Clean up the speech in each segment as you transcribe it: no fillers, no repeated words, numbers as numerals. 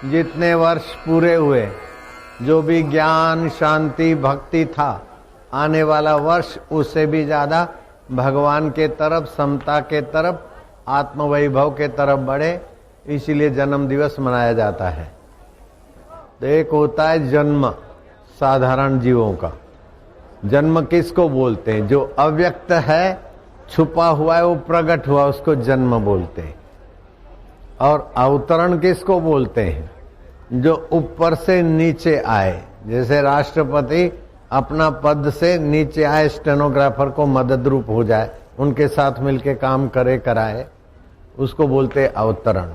जितने वर्ष पूरे हुए, जो भी ज्ञान शांति भक्ति था, आने वाला वर्ष उससे भी ज्यादा भगवान के तरफ, समता के तरफ, आत्मवैभव के तरफ बढ़े, इसीलिए जन्म दिवस मनाया जाता है। तो एक होता है जन्म साधारण जीवों का। जन्म किसको बोलते हैं? जो अव्यक्त है, छुपा हुआ है, वो प्रकट हुआ, उसको जन्म बोलते हैं। और अवतरण किसको बोलते हैं? जो ऊपर से नीचे आए, जैसे राष्ट्रपति अपना पद से नीचे आए, स्टेनोग्राफर को मदद रूप हो जाए, उनके साथ मिलके काम करे कराए, उसको बोलते अवतरण।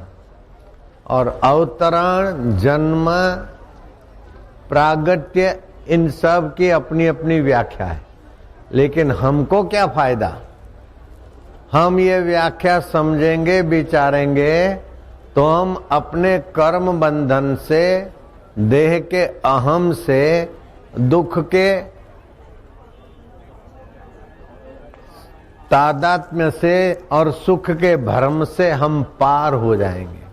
और अवतरण, जन्म, प्रागट्य, इन सब की अपनी अपनी व्याख्या है। लेकिन हमको क्या फायदा? हम ये व्याख्या समझेंगे, विचारेंगे तो हम अपने कर्म बंधन से, देह के अहम से, दुख के तादात्म्य से और सुख के भ्रम से हम पार हो जाएंगे।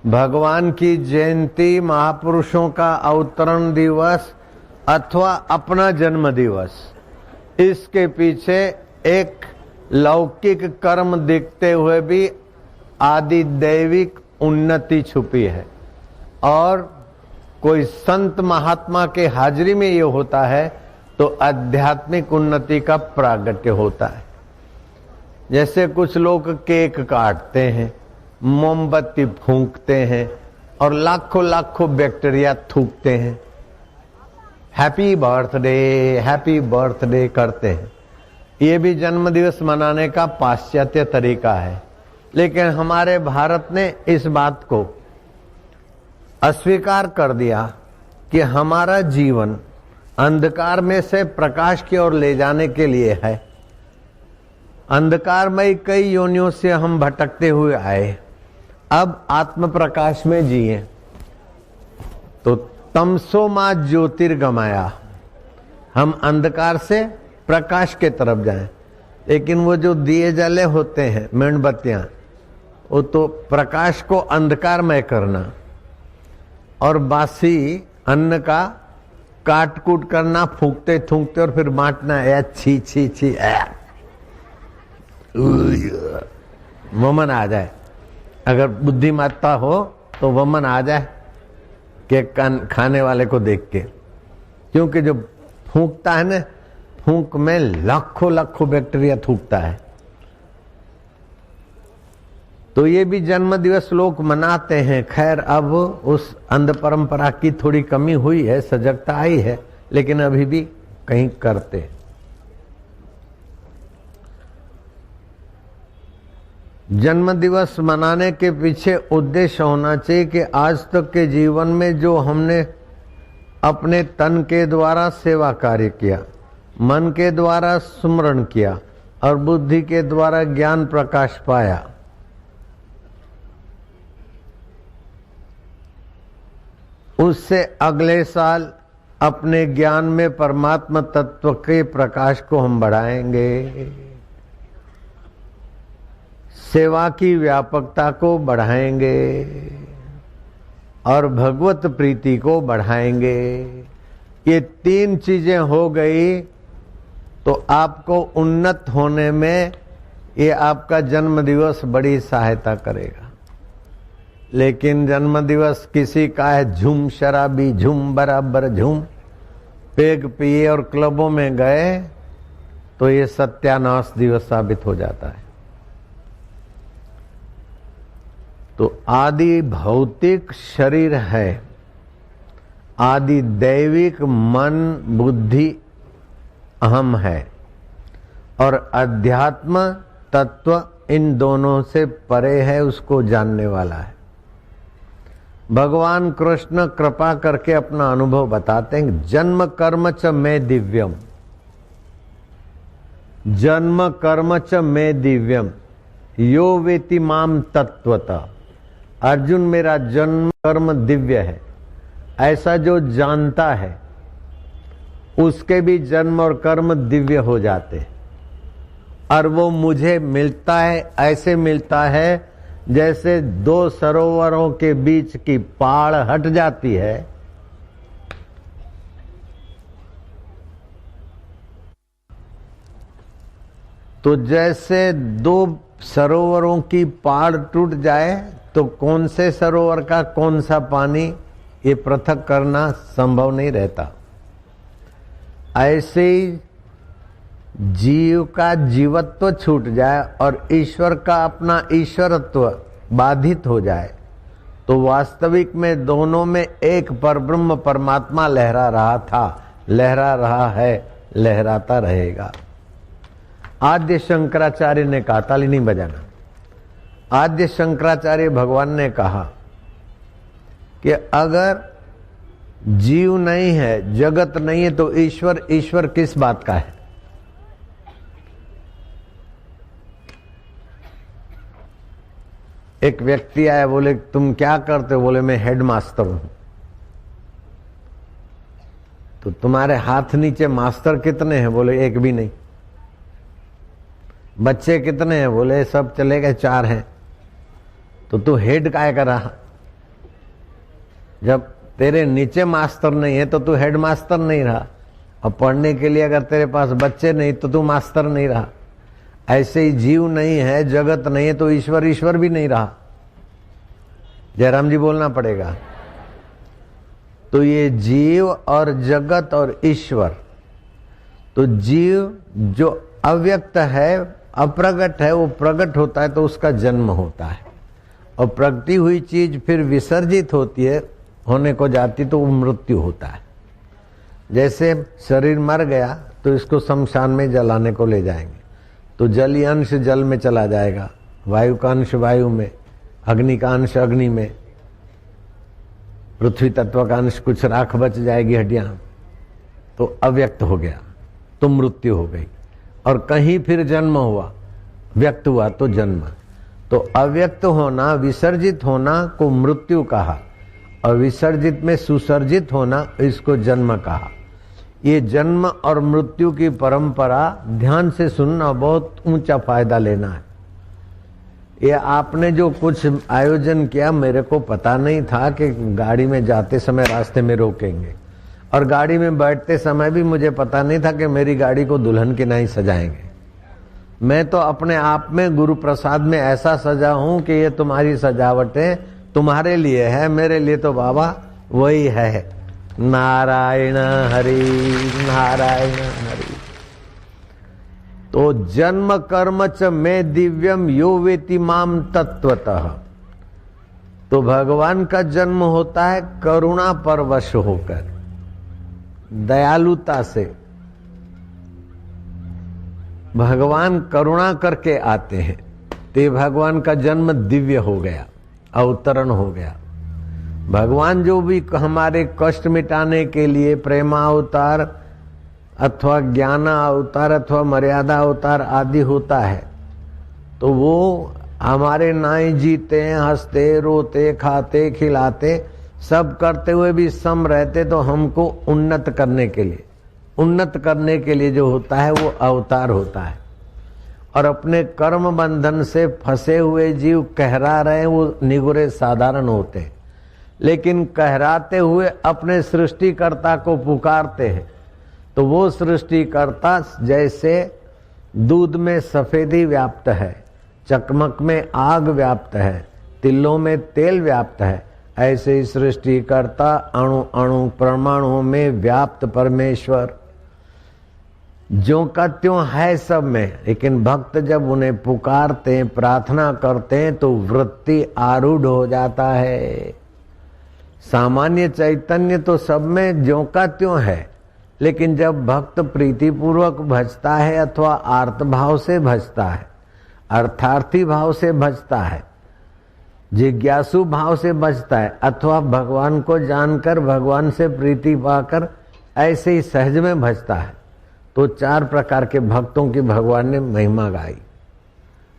भगवान की जयंती, महापुरुषों का अवतरण दिवस अथवा अपना जन्म दिवस, इसके पीछे एक लौकिक कर्म दिखते हुए भी आदि दैविक उन्नति छुपी है। और कोई संत महात्मा के हाजिरी में ये होता है तो आध्यात्मिक उन्नति का प्रागट्य होता है। जैसे कुछ लोग केक काटते हैं, मोमबत्ती फूंकते हैं और लाखों लाखों बैक्टीरिया थूकते हैं, हैप्पी बर्थडे करते हैं। ये भी जन्म दिवस मनाने का पाश्चात्य तरीका है। लेकिन हमारे भारत ने इस बात को अस्वीकार कर दिया कि हमारा जीवन अंधकार में से प्रकाश की ओर ले जाने के लिए है। अंधकारमय कई योनियों से हम भटकते हुए आए, अब आत्म प्रकाश में जिए तो तमसो मा ज्योतिर्गमया, हम अंधकार से प्रकाश के तरफ जाएं। लेकिन वो जो दिए जले होते हैं, मेणबत्तियां, वो तो प्रकाश को अंधकारमय करना और बासी अन्न का काट कूट करना, फूंकते थूकते और फिर बांटना, छी छी छी, वमन आ जाए। अगर बुद्धिमत्ता हो तो वमन आ जाए केक खाने वाले को देख के, क्योंकि जो फूंकता है ना, फूंक में लाखों लाखों बैक्टीरिया थूकता है। तो ये भी जन्म दिवस लोग मनाते हैं। खैर, अब उस अंध परंपरा की थोड़ी कमी हुई है, सजगता आई है, लेकिन अभी भी कहीं करते हैं। जन्म दिवस मनाने के पीछे उद्देश्य होना चाहिए कि आज तक के जीवन में जो हमने अपने तन के द्वारा सेवा कार्य किया, मन के द्वारा सुमरण किया और बुद्धि के द्वारा ज्ञान प्रकाश पाया, उससे अगले साल अपने ज्ञान में परमात्मा तत्व के प्रकाश को हम बढ़ाएंगे, सेवा की व्यापकता को बढ़ाएंगे और भगवत प्रीति को बढ़ाएंगे। ये तीन चीजें हो गई तो आपको उन्नत होने में ये आपका जन्म दिवस बड़ी सहायता करेगा। लेकिन जन्म दिवस किसी का है झूम शराबी, झूम बराबर झूम, पेग पिए और क्लबों में गए तो ये सत्यानाश दिवस साबित हो जाता है। तो आदि भौतिक शरीर है, आदि दैविक मन बुद्धि अहम है और अध्यात्म तत्व इन दोनों से परे है, उसको जानने वाला है। भगवान कृष्ण कृपा करके अपना अनुभव बताते हैं। जन्म कर्म च मैं दिव्यम, जन्म कर्म च मैं दिव्यम, यो वेति माम तत्वतः। अर्जुन, मेरा जन्म कर्म दिव्य है। ऐसा जो जानता है उसके भी जन्म और कर्म दिव्य हो जाते हैं और वो मुझे मिलता है, ऐसे मिलता है जैसे दो सरोवरों के बीच की पहाड़ हट जाती है, तो जैसे दो सरोवरों की पहाड़ टूट जाए तो कौन से सरोवर का कौन सा पानी ये पृथक करना संभव नहीं रहता। ऐसे ही जीव का जीवत्व छूट जाए और ईश्वर का अपना ईश्वरत्व बाधित हो जाए तो वास्तविक में दोनों में एक परब्रह्म परमात्मा लहरा रहा था, लहरा रहा है, लहराता रहेगा। आद्य शंकराचार्य ने कहा, ताली नहीं बजाना, आद्य शंकराचार्य भगवान ने कहा कि अगर जीव नहीं है, जगत नहीं है, तो ईश्वर ईश्वर किस बात का है? एक व्यक्ति आया, बोले तुम क्या करते हो? बोले मैं हेडमास्टर हूं। तो तुम्हारे हाथ नीचे मास्टर कितने हैं? बोले एक भी नहीं। बच्चे कितने हैं? बोले सब चले गए, 4 हैं। तो तू हेड काय कर रहा? जब तेरे नीचे मास्टर नहीं है तो तू हेड मास्टर नहीं रहा, और पढ़ने के लिए अगर तेरे पास बच्चे नहीं तो तू मास्टर नहीं रहा। ऐसे ही जीव नहीं है, जगत नहीं है, तो ईश्वर ईश्वर भी नहीं रहा। जयराम जी बोलना पड़ेगा। तो ये जीव और जगत और ईश्वर, तो जीव जो अव्यक्त है, अप्रगट है, वो प्रकट होता है तो उसका जन्म होता है, और प्रगटी हुई चीज फिर विसर्जित होती है, होने को जाती तो मृत्यु होता है। जैसे शरीर मर गया तो इसको शमशान में जलाने को ले जाएंगे, तो जलीय अंश जल में चला जाएगा, वायु का अंश वायु में, अग्नि का अंश अग्नि में, पृथ्वी तत्व का अंश कुछ राख बच जाएगी हड्डियां, तो अव्यक्त हो गया तो मृत्यु हो गई। और कहीं फिर जन्म हुआ, व्यक्त हुआ तो जन्म। तो अव्यक्त होना, विसर्जित होना को मृत्यु कहा, और विसर्जित में सुसर्जित होना इसको जन्म कहा। ये जन्म और मृत्यु की परंपरा ध्यान से सुनना, बहुत ऊंचा फायदा लेना है। ये आपने जो कुछ आयोजन किया, मेरे को पता नहीं था कि गाड़ी में जाते समय रास्ते में रोकेंगे, और गाड़ी में बैठते समय भी मुझे पता नहीं था कि मेरी गाड़ी को दुल्हन की नहीं सजाएंगे। मैं तो अपने आप में गुरु प्रसाद में ऐसा सजा हूं कि ये तुम्हारी सजावटें तुम्हारे लिए है, मेरे लिए तो बाबा वही है। नारायण हरि, नारायण हरि। तो जन्म कर्म च में दिव्यम यो वेति माम तत्वतः। तो भगवान का जन्म होता है करुणा परवश होकर, दयालुता से। भगवान करुणा करके आते हैं, तो भगवान का जन्म दिव्य हो गया, अवतरण हो गया। भगवान जो भी हमारे कष्ट मिटाने के लिए प्रेमावतार अथवा ज्ञान अवतार अथवा मर्यादा अवतार आदि होता है, तो वो हमारे नाई जीते, हंसते, रोते, खाते, खिलाते, सब करते हुए भी सम रहते, तो हमको उन्नत करने के लिए जो होता है वो अवतार होता है। और अपने कर्म बंधन से फंसे हुए जीव कहरा रहे, वो निगुरे साधारण होते हैं, लेकिन कहराते हुए अपने सृष्टिकर्ता को पुकारते हैं, तो वो सृष्टिकर्ता जैसे दूध में सफेदी व्याप्त है, चकमक में आग व्याप्त है, तिलों में तेल व्याप्त है, ऐसे ही सृष्टिकर्ता अणु अणु परमाणुओं में व्याप्त परमेश्वर ज्यों का त्यों है सब में। लेकिन भक्त जब उन्हें पुकारते हैं, प्रार्थना करते हैं, तो वृत्ति आरूढ़ हो जाता है। सामान्य चैतन्य तो सब में ज्यों का त्यों है, लेकिन जब भक्त प्रीतिपूर्वक भजता है अथवा आर्त भाव से भजता है, अर्थार्थी भाव से भजता है, जिज्ञासु भाव से भजता है, अथवा भगवान को जानकर भगवान से प्रीति पाकर ऐसे ही सहज में भजता है, तो 4 प्रकार के भक्तों की भगवान ने महिमा गाई।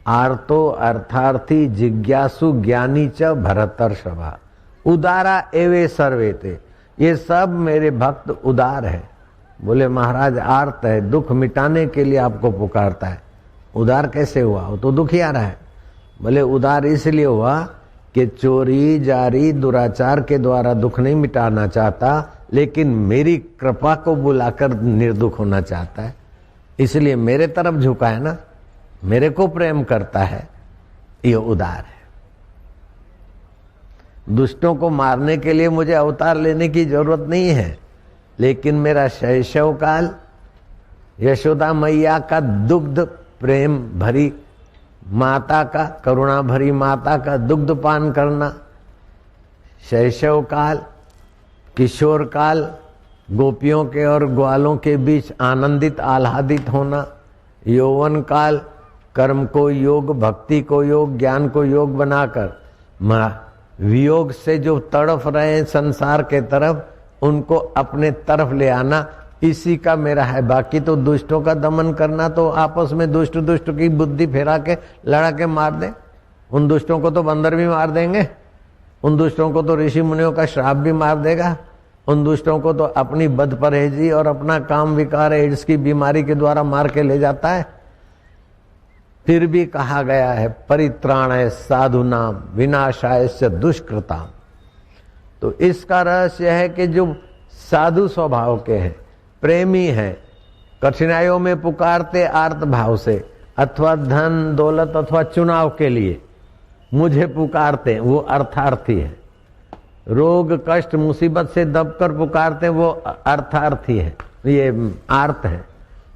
आर्तो, अर्थार्थी, जिज्ञासु, ज्ञानी च भरतर्षभा, उदारा एवे सर्वे ते। ये सब मेरे भक्त उदार है। बोले महाराज आर्त है, दुख मिटाने के लिए आपको पुकारता है, उदार कैसे हुआ? वो तो दुखी आ रहा है। बोले उदार इसलिए हुआ कि चोरी जारी दुराचार के द्वारा दुख नहीं मिटाना चाहता, लेकिन मेरी कृपा को बुलाकर निर्दुख होना चाहता है, इसलिए मेरे तरफ झुका है ना, मेरे को प्रेम करता है, ये उदार है। दुष्टों को मारने के लिए मुझे अवतार लेने की जरूरत नहीं है, लेकिन मेरा शैशव काल यशोदा मैया का दुग्ध प्रेम भरी माता का, करुणा भरी माता का दुग्ध पान करना, शैशव काल, किशोर काल, गोपियों के और ग्वालों के बीच आनंदित आह्लादित होना, यौवन काल, कर्म को योग, भक्ति को योग, ज्ञान को योग बनाकर वियोग से जो तड़फ रहे हैं संसार के तरफ, उनको अपने तरफ ले आना, इसी का मेरा है। बाकी तो दुष्टों का दमन करना तो आपस में दुष्ट की बुद्धि फेरा के लड़ा के मार दे। उन दुष्टों को तो बंदर भी मार देंगे, उन दुष्टों को तो ऋषि मुनियों का श्राप भी मार देगा, उन दुष्टों को तो अपनी बदपरहेजी और अपना काम विकार एड्स की बीमारी के द्वारा मार के ले जाता है। फिर भी कहा गया है परित्राणाय साधुनाम विनाशाय च दुष्कृताम। तो इसका रहस्य है कि जो साधु स्वभाव के हैं, प्रेमी हैं, कठिनाइयों में पुकारते आर्त भाव से, अथवा धन दौलत अथवा चुनाव के लिए मुझे पुकारते हैं, वो अर्थार्थी है। रोग कष्ट मुसीबत से दबकर पुकारते हैं, वो अर्थार्थी है, ये आर्त है।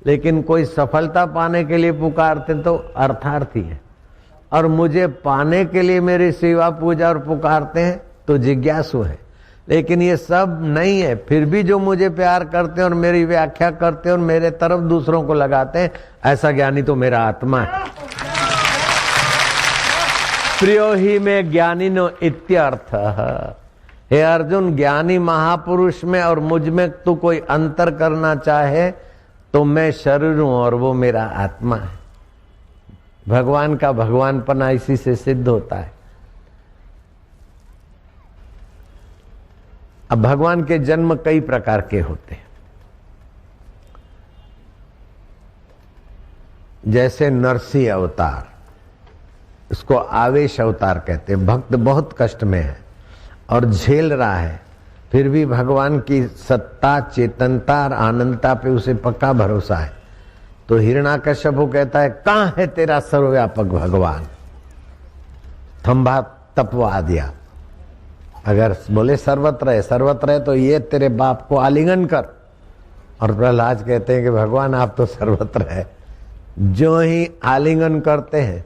लेकिन कोई सफलता पाने के लिए पुकारते तो अर्थार्थी है, और मुझे पाने के लिए मेरी सेवा पूजा और पुकारते हैं तो जिज्ञासु है। लेकिन ये सब नहीं है, फिर भी जो मुझे प्यार करते हैं और मेरी व्याख्या करते हैं और मेरे तरफ दूसरों को लगाते हैं, ऐसा ज्ञानी तो मेरा आत्मा है। प्रियो ही में ज्ञानिनो इत्यर्थ। हे अर्जुन, ज्ञानी महापुरुष में और मुझ में तू कोई अंतर करना चाहे तो मैं शरीर हूं और वो मेरा आत्मा है। भगवान का भगवानपना इसी से सिद्ध होता है। अब भगवान के जन्म कई प्रकार के होते हैं, जैसे नरसिंह अवतार, इसको आवेश अवतार कहते हैं। भक्त बहुत कष्ट में है और झेल रहा है, फिर भी भगवान की सत्ता, चेतनता और आनंदता पे उसे पक्का भरोसा है। तो हिरण्याकश्यप कहता है, कहां है तेरा सर्वव्यापक भगवान? थंभा तपवा दिया। अगर बोले सर्वत्र है तो ये तेरे बाप को आलिंगन कर। और प्रहलाद कहते हैं कि भगवान आप तो सर्वत्र है। जो ही आलिंगन करते हैं,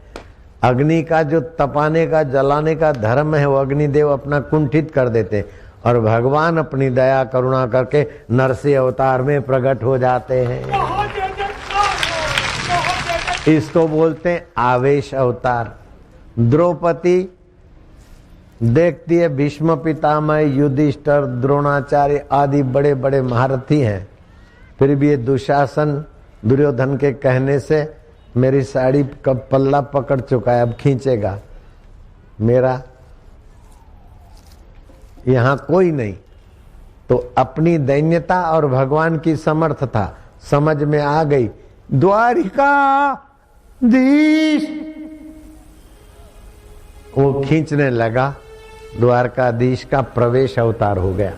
अग्नि का जो तपाने का जलाने का धर्म है, वो अग्निदेव अपना कुंठित कर देते, और भगवान अपनी दया करुणा करके नरसिंह अवतार में प्रकट हो जाते हैं। इसको बोलते हैं आवेश अवतार। द्रौपदी देखती है भीष्म पितामह, युधिष्ठिर, द्रोणाचार्य आदि बड़े बड़े महारथी हैं, फिर भी ये दुशासन दुर्योधन के कहने से मेरी साड़ी का पल्ला पकड़ चुका है, अब खींचेगा, मेरा यहां कोई नहीं। तो अपनी दैन्यता और भगवान की समर्थता समझ में आ गई। द्वारिकाधीश वो खींचने लगा, द्वारकाधीश का प्रवेश अवतार हो गया।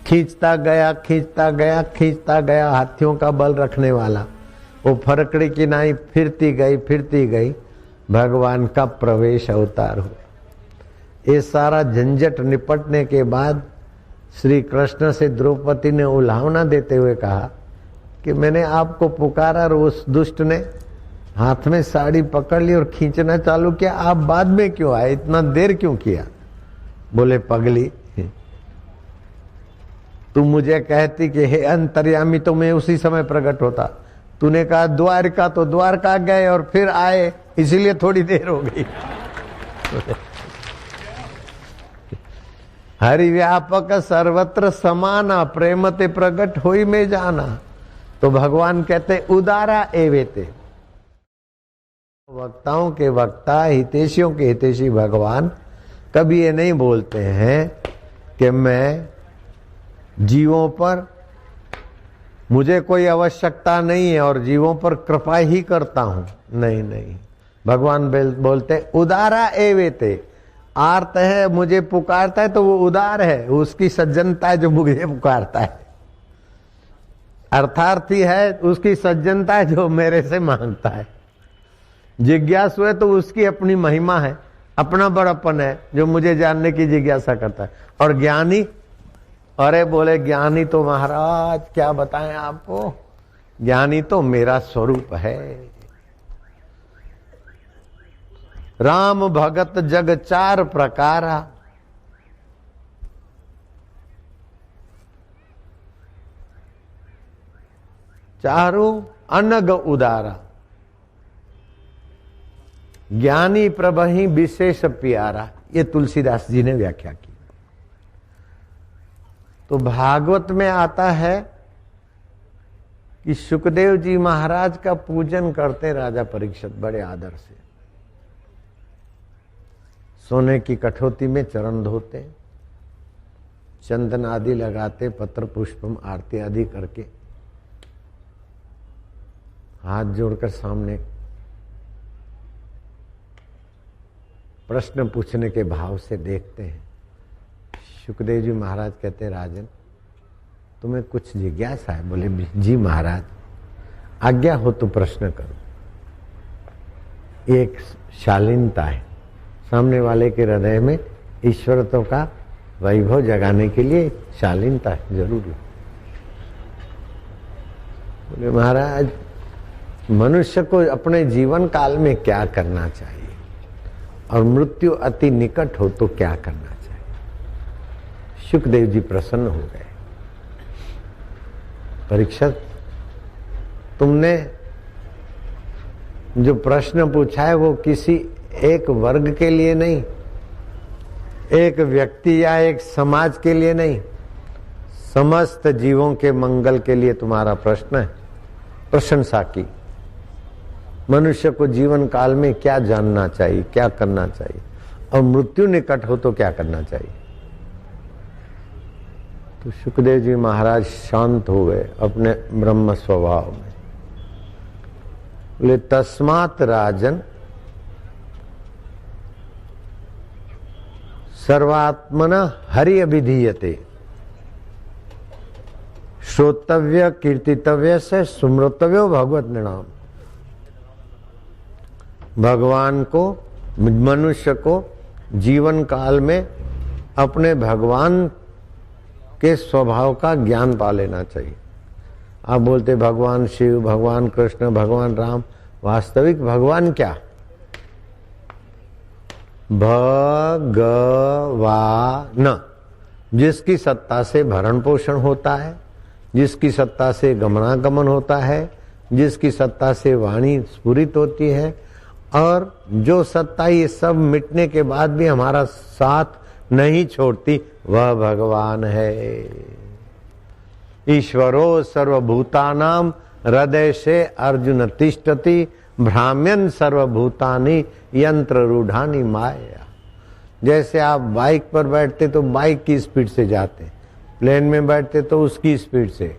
खींचता गया खींचता गया खींचता गया, हाथियों का बल रखने वाला, वो फरकड़ी की नाई फिरती गई, भगवान का प्रवेश अवतार हुआ। ये सारा झंझट निपटने के बाद श्री कृष्ण से द्रौपदी ने उल्हावना देते हुए कहा कि मैंने आपको पुकारा और उस दुष्ट ने हाथ में साड़ी पकड़ ली और खींचना चालू किया, आप बाद में क्यों आए, इतना देर क्यों किया? बोले पगली, तू मुझे कहती कि हे अंतर्यामी, तो मैं उसी समय प्रकट होता। तूने कहा द्वारका, तो द्वारका गए और फिर आए, इसीलिए थोड़ी देर हो गई। हरि व्यापक सर्वत्र समाना, प्रेमते प्रकट होई में जाना। तो भगवान कहते उदारा एवेते, वक्ताओं के वक्ता, हितैषियों के हितैषी भगवान कभी ये नहीं बोलते हैं कि मैं जीवों पर, मुझे कोई आवश्यकता नहीं है और जीवों पर कृपा ही करता हूं। नहीं नहीं, भगवान बोलते उदारा एवेते, आर्त है मुझे पुकारता है तो वो उदार है, उसकी सज्जनता है जो मुझे पुकारता है। अर्थार्थी है उसकी सज्जनता है जो मेरे से मांगता है। जिज्ञासु है तो उसकी अपनी महिमा है, अपना बड़प्पन है जो मुझे जानने की जिज्ञासा करता है। और ज्ञानी, अरे बोले ज्ञानी तो महाराज क्या बताएं आपको, ज्ञानी तो मेरा स्वरूप है। राम भगत जग चार प्रकारा, चारों अनग उदारा, ज्ञानी प्रभहि विशेष प्यारा। ये तुलसीदास जी ने व्याख्या की। तो भागवत में आता है कि सुखदेव जी महाराज का पूजन करते राजा परीक्षित बड़े आदर से, सोने की कठौती में चरण धोते, चंदन आदि लगाते, पत्र पुष्पम आरती आदि करके हाथ जोड़कर सामने प्रश्न पूछने के भाव से देखते हैं। सुखदेव जी महाराज कहते हैं राजन तुम्हें कुछ जिज्ञासा है? बोले जी महाराज आज्ञा हो तो प्रश्न करो। एक शालीनता है, सामने वाले के हृदय में ईश्वरत्व का वैभव जगाने के लिए शालीनता है जरूरी। बोले महाराज मनुष्य को अपने जीवन काल में क्या करना चाहिए और मृत्यु अति निकट हो तो क्या करना चाहिए? सुखदेव जी प्रसन्न हो गए। परीक्षित तुमने जो प्रश्न पूछा है वो किसी एक वर्ग के लिए नहीं, एक व्यक्ति या एक समाज के लिए नहीं, समस्त जीवों के मंगल के लिए तुम्हारा प्रश्न है। प्रशंसा की। मनुष्य को जीवन काल में क्या जानना चाहिए, क्या करना चाहिए और मृत्यु निकट हो तो क्या करना चाहिए? तो सुखदेव जी महाराज शांत हो गए अपने ब्रह्म स्वभाव में। बोले तस्मात् राजन सर्वात्मना हरि अभिधीयते, श्रोतव्य कीर्तितव्य से सुमृतव्यो भगवत नाम। भगवान को, मनुष्य को जीवन काल में अपने भगवान के स्वभाव का ज्ञान पा लेना चाहिए। आप बोलते भगवान शिव, भगवान कृष्ण, भगवान राम, वास्तविक भगवान क्या? भगवान, जिसकी सत्ता से भरण पोषण होता है, जिसकी सत्ता से गमनागमन होता है, जिसकी सत्ता से वाणी स्फुरित होती है, और जो सत्ता ये सब मिटने के बाद भी हमारा साथ नहीं छोड़ती, वह भगवान है। ईश्वरो सर्वभूतानां हृदय से अर्जुन तिष्ठति, भ्राम्यन सर्वभूतानि यंत्र रूढ़ानि माया। जैसे आप बाइक पर बैठते तो बाइक की स्पीड से जाते, प्लेन में बैठते तो उसकी स्पीड से,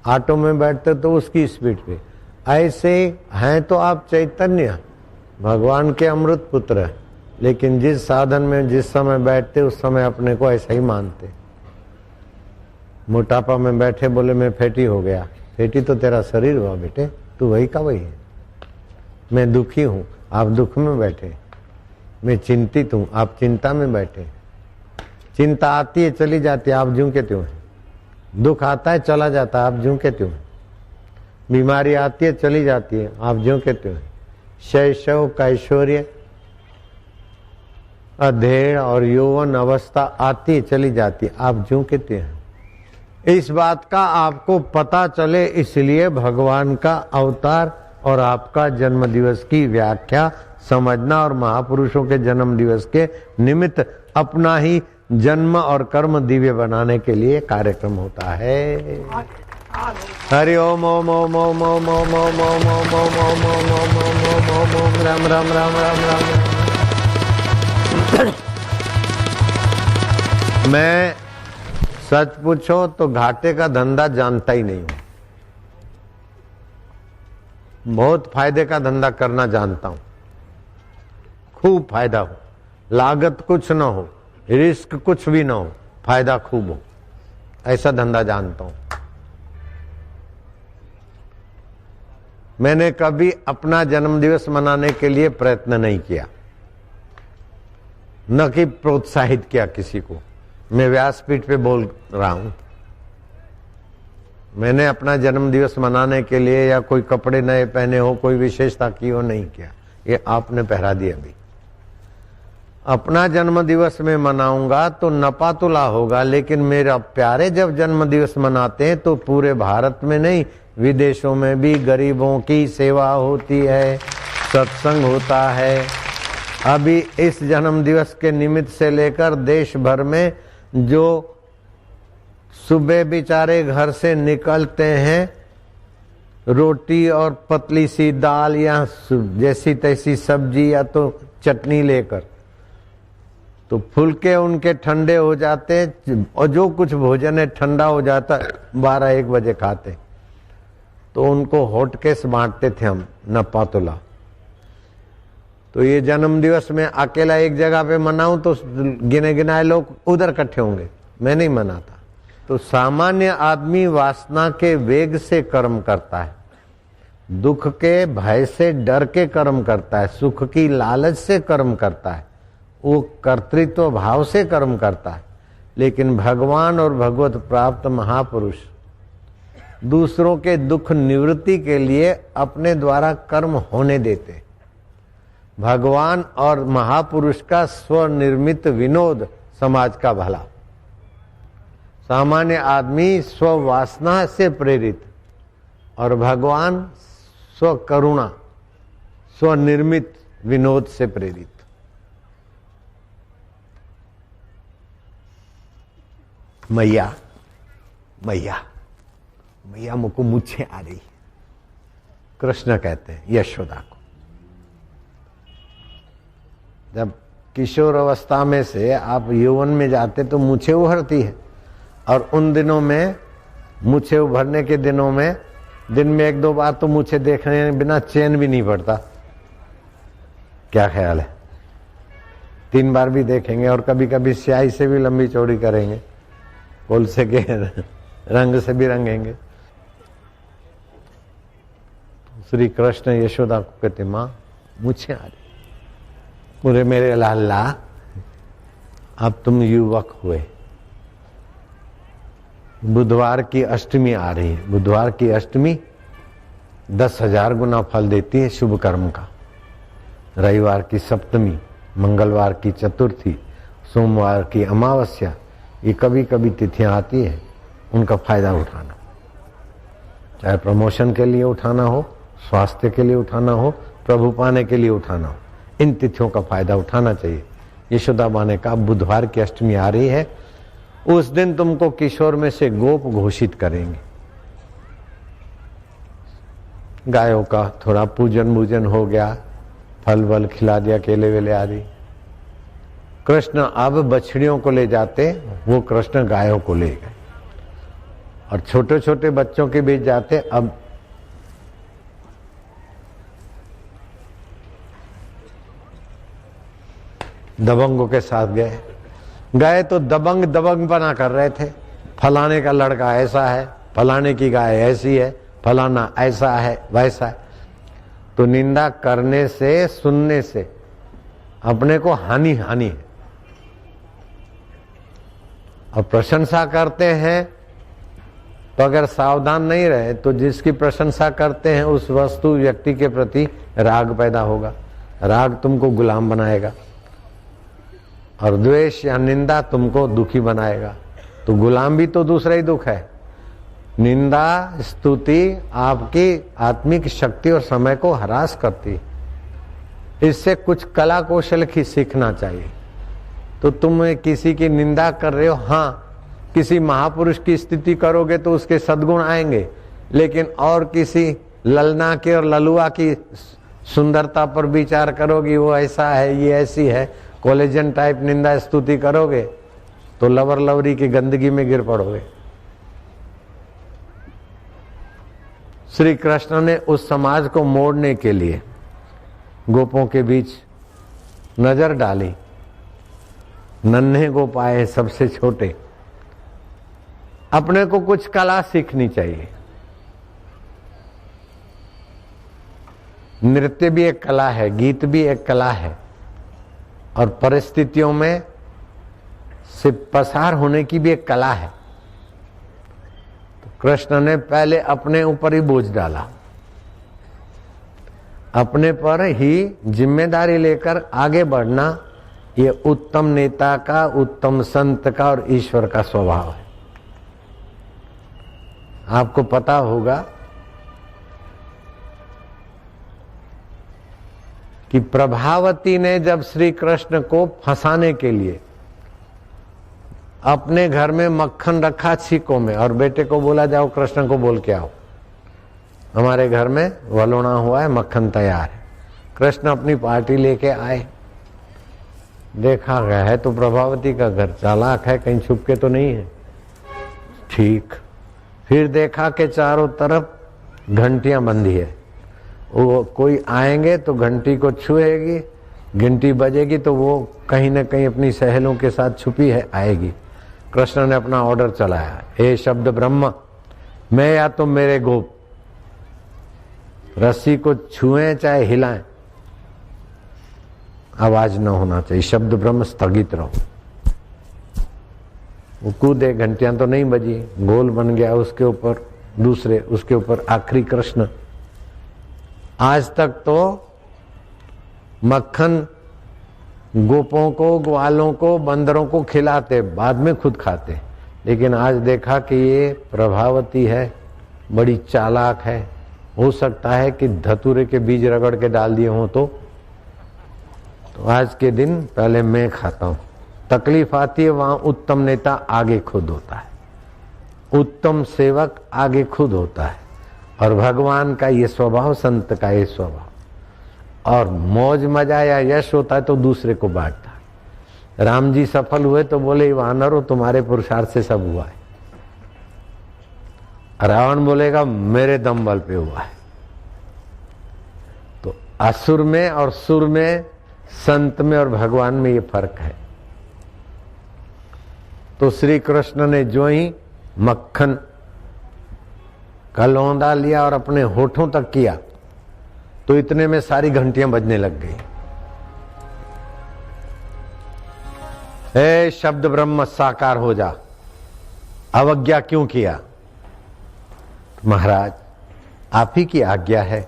ऑटो में बैठते तो उसकी स्पीड पे। ऐसे हैं तो आप चैतन्य, भगवान के अमृत पुत्र, लेकिन जिस साधन में जिस समय बैठते उस समय अपने को ऐसा ही मानते। मोटापा में बैठे बोले मैं फैटी हो गया, फैटी तो तेरा शरीर हुआ बेटे, तू वही का वही है। मैं दुखी हूं, आप दुख में बैठे। मैं चिंतित हूं, आप चिंता में बैठे। चिंता आती है चली जाती है, आप ज्यों के त्यों हैं। दुख आता है चला जाता है, आप ज्यों के त्यों हैं। बीमारी आती है चली जाती है, आप ज्यों के त्यों हैं। शैशव कैशोर्य, अधेड़ और यौवन अवस्था आती है चली जाती है, आप ज्यों के त्यों हैं। इस बात का आपको पता चले इसलिए भगवान का अवतार और आपका जन्म दिवस की व्याख्या समझना और महापुरुषों के जन्म दिवस के निमित्त अपना ही जन्म और कर्म दिव्य बनाने के लिए कार्यक्रम होता है। हरि ओम ओम ओम ओम ओम ओम ओम ओम ओम ओम ओम ओम ओम ओम ओम ओम राम राम राम राम राम। मैं सच पूछो तो घाटे का धंधा जानता ही नहीं हूं, बहुत फायदे का धंधा करना जानता हूं। खूब फायदा हो, लागत कुछ ना हो, रिस्क कुछ भी ना हो, फायदा खूब हो, ऐसा धंधा जानता हूं। मैंने कभी अपना जन्मदिवस मनाने के लिए प्रयत्न नहीं किया, न कि प्रोत्साहित किया किसी को। मैं व्यासपीठ पे बोल रहा हूं, मैंने अपना जन्मदिवस मनाने के लिए या कोई कपड़े नए पहने हो, कोई विशेषता की हो, नहीं किया। ये आपने पहरा दिया। अभी अपना जन्मदिवस में मनाऊंगा तो नपातुला होगा, लेकिन मेरा प्यारे जब जन्मदिवस मनाते हैं तो पूरे भारत में नहीं, विदेशों में भी गरीबों की सेवा होती है, सत्संग होता है। अभी इस जन्मदिवस के निमित्त से लेकर देश भर में जो सुबह बेचारे घर से निकलते हैं रोटी और पतली सी दाल या जैसी तैसी सब्जी या तो चटनी लेकर, तो फुलके उनके ठंडे हो जाते और जो कुछ भोजन है ठंडा हो जाता, 12-1 बजे खाते, तो उनको हॉटकेस बांटते थे हम नपातुला। तो ये जन्मदिवस में अकेला एक जगह पे मनाऊं तो गिने गिनाए लोग उधर इकट्ठे होंगे, मैं नहीं मनाता। तो सामान्य आदमी वासना के वेग से कर्म करता है, दुख के भय से डर के कर्म करता है, सुख की लालच से कर्म करता है, वो कर्तृत्व भाव से कर्म करता है। लेकिन भगवान और भगवत प्राप्त महापुरुष दूसरों के दुख निवृत्ति के लिए अपने द्वारा कर्म होने देते। भगवान और महापुरुष का स्वनिर्मित विनोद समाज का भला। सामान्य आदमी स्ववासना से प्रेरित और भगवान स्वकरुणा स्वनिर्मित विनोद से प्रेरित। मैया मैया मैया मुझको मुझे आ रही, कृष्ण कहते हैं यशोदा को। जब किशोर अवस्था में से आप यौवन में जाते तो मूछें उभरती है, और उन दिनों में मूछें उभरने के दिनों में दिन में 1-2 बार तो मूछें देखने बिना चैन भी नहीं पड़ता। क्या ख्याल है? 3 बार भी देखेंगे और कभी कभी स्याही से भी लंबी चौड़ी करेंगे, कोलसे के रंग से भी रंगेंगे। श्री कृष्ण यशोदा को कहते माँ मुझे आ रही, पूरे मेरे लाला अब तुम युवक हुए, बुधवार की अष्टमी आ रही है। बुधवार की अष्टमी 10,000 गुना फल देती है शुभ कर्म का। रविवार की सप्तमी, मंगलवार की चतुर्थी, सोमवार की अमावस्या, ये कभी कभी तिथियां आती है, उनका फायदा उठाना, चाहे प्रमोशन के लिए उठाना हो, स्वास्थ्य के लिए उठाना हो, प्रभु पाने के लिए उठाना हो, इन तिथियों का फायदा उठाना चाहिए। यशोदा माँ ने कहा बुधवार की अष्टमी आ रही है, उस दिन तुमको किशोर में से गोप घोषित करेंगे। गायों का थोड़ा पूजन वूजन हो गया, फल वल खिला दिया, केले वेले आदि। कृष्ण अब बछड़ियों को ले जाते, वो कृष्ण गायों को ले गए, और छोटे छोटे बच्चों के बीच जाते। अब दबंगों के साथ गए तो दबंग बना कर रहे थे, फलाने का लड़का ऐसा है, फलाने की गाय ऐसी है, फलाना ऐसा है वैसा है। तो निंदा करने से, सुनने से अपने को हानि है, और प्रशंसा करते हैं तो अगर सावधान नहीं रहे तो जिसकी प्रशंसा करते हैं उस वस्तु व्यक्ति के प्रति राग पैदा होगा, राग तुमको गुलाम बनाएगा, और द्वेष या निंदा तुमको दुखी बनाएगा। तो गुलाम भी तो दूसरा ही दुख है। निंदा स्तुति आपकी आत्मिक शक्ति और समय को हरास करती है। इससे कुछ कला कौशल की सीखना चाहिए। तो तुम किसी की निंदा कर रहे हो, हाँ किसी महापुरुष की स्थिति करोगे तो उसके सद्गुण आएंगे, लेकिन और किसी ललना के और ललुआ की सुंदरता पर विचार करोगी, वो ऐसा है, ये ऐसी है, कोलेजन टाइप निंदा स्तुति करोगे तो लवर लवरी की गंदगी में गिर पड़ोगे। श्री कृष्ण ने उस समाज को मोड़ने के लिए गोपों के बीच नजर डाली, नन्हे को पाए सबसे छोटे। अपने को कुछ कला सीखनी चाहिए। नृत्य भी एक कला है, गीत भी एक कला है, और परिस्थितियों में से पसार होने की भी एक कला है। तो कृष्ण ने पहले अपने ऊपर ही बोझ डाला, अपने पर ही जिम्मेदारी लेकर आगे बढ़ना, ये उत्तम नेता का, उत्तम संत का और ईश्वर का स्वभाव है। आपको पता होगा कि प्रभावती ने जब श्री कृष्ण को फंसाने के लिए अपने घर में मक्खन रखा छीकों में और बेटे को बोला जाओ कृष्ण को बोल के आओ, हमारे घर में वलोना हुआ है, मक्खन तैयार है। कृष्ण अपनी पार्टी लेके आए, देखा गया है तो प्रभावती का घर, चालाक है, कहीं छुप के तो नहीं है। ठीक, फिर देखा कि चारों तरफ घंटियां बंधी है, वो कोई आएंगे तो घंटी को छुएगी, घंटी बजेगी तो वो कहीं ना कहीं अपनी सहेलों के साथ छुपी है, आएगी। कृष्ण ने अपना ऑर्डर चलाया, हे शब्द ब्रह्म, मैं या तो मेरे गोप रस्सी को छुएं चाहे हिलाएं, आवाज न होना चाहिए, शब्द ब्रह्म स्थगित रहो। वो कूदे, घंटियां तो नहीं बजी, गोल बन गया, उसके ऊपर दूसरे, उसके ऊपर आखिरी कृष्ण। आज तक तो मक्खन गोपों को, ग्वालों को, बंदरों को खिलाते, बाद में खुद खाते, लेकिन आज देखा कि ये प्रभावती है, बड़ी चालाक है। हो सकता है कि धतूरे के बीज रगड़ के डाल दिए हों तो आज के दिन पहले मैं खाता हूं। तकलीफ आती है वहां उत्तम नेता आगे खुद होता है, उत्तम सेवक आगे खुद होता है, और भगवान का ये स्वभाव, संत का ये स्वभाव। और मौज मजा या यश होता है तो दूसरे को बांटता है। राम जी सफल हुए तो बोले वानरो तुम्हारे पुरुषार्थ से सब हुआ है, रावण बोलेगा मेरे दम बल पे हुआ है। तो असुर में और सुर में, संत में और भगवान में ये फर्क है। तो श्री कृष्ण ने जो ही मक्खन का लौंदा लिया और अपने होठों तक किया तो इतने में सारी घंटियां बजने लग गई। हे शब्द ब्रह्म साकार हो जा, अवज्ञा क्यों किया? महाराज आप ही की आज्ञा है,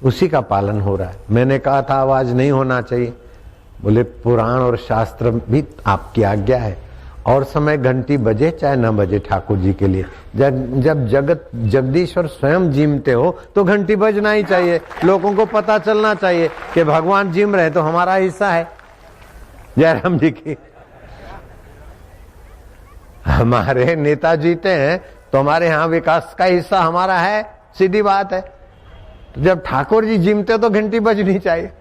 उसी का पालन हो रहा है। मैंने कहा था आवाज नहीं होना चाहिए, बोले पुराण और शास्त्र भी आपकी आज्ञा है, और समय घंटी बजे चाहे न बजे ठाकुर जी के लिए। जब जगत जगदीश्वर स्वयं जीमते हो तो घंटी बजना ही चाहिए, लोगों को पता चलना चाहिए कि भगवान जीम रहे तो हमारा हिस्सा है। जयराम जी की, हमारे नेता जीते हैं तो हमारे यहाँ विकास का हिस्सा हमारा है, सीधी बात है। तो जब ठाकुर जी जीमते तो घंटी बजनी चाहिए,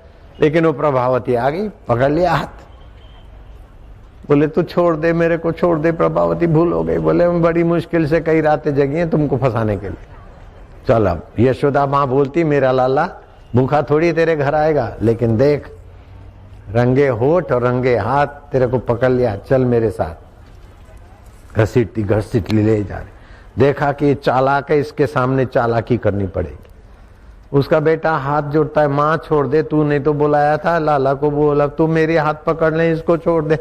लेकिन वो प्रभावती आ गई, पकड़ लिया हाथ, बोले तू छोड़ दे, मेरे को छोड़ दे, प्रभावती भूल हो गई। बोले मैं बड़ी मुश्किल से कई रातें जगी हैं तुमको फंसाने के लिए। चल अब यशोदा माँ बोलती मेरा लाला भूखा थोड़ी तेरे घर आएगा, लेकिन देख रंगे होठ और रंगे हाथ तेरे को पकड़ लिया, चल मेरे साथ। घसीटती घसीटती ले जा रही, देखा कि चालाक है, इसके सामने चालाकी करनी पड़ेगी। उसका बेटा हाथ जोड़ता है, माँ छोड़ दे, तू नहीं तो बुलाया था, लाला को बोला तू मेरे हाथ पकड़ ले, इसको छोड़ दे।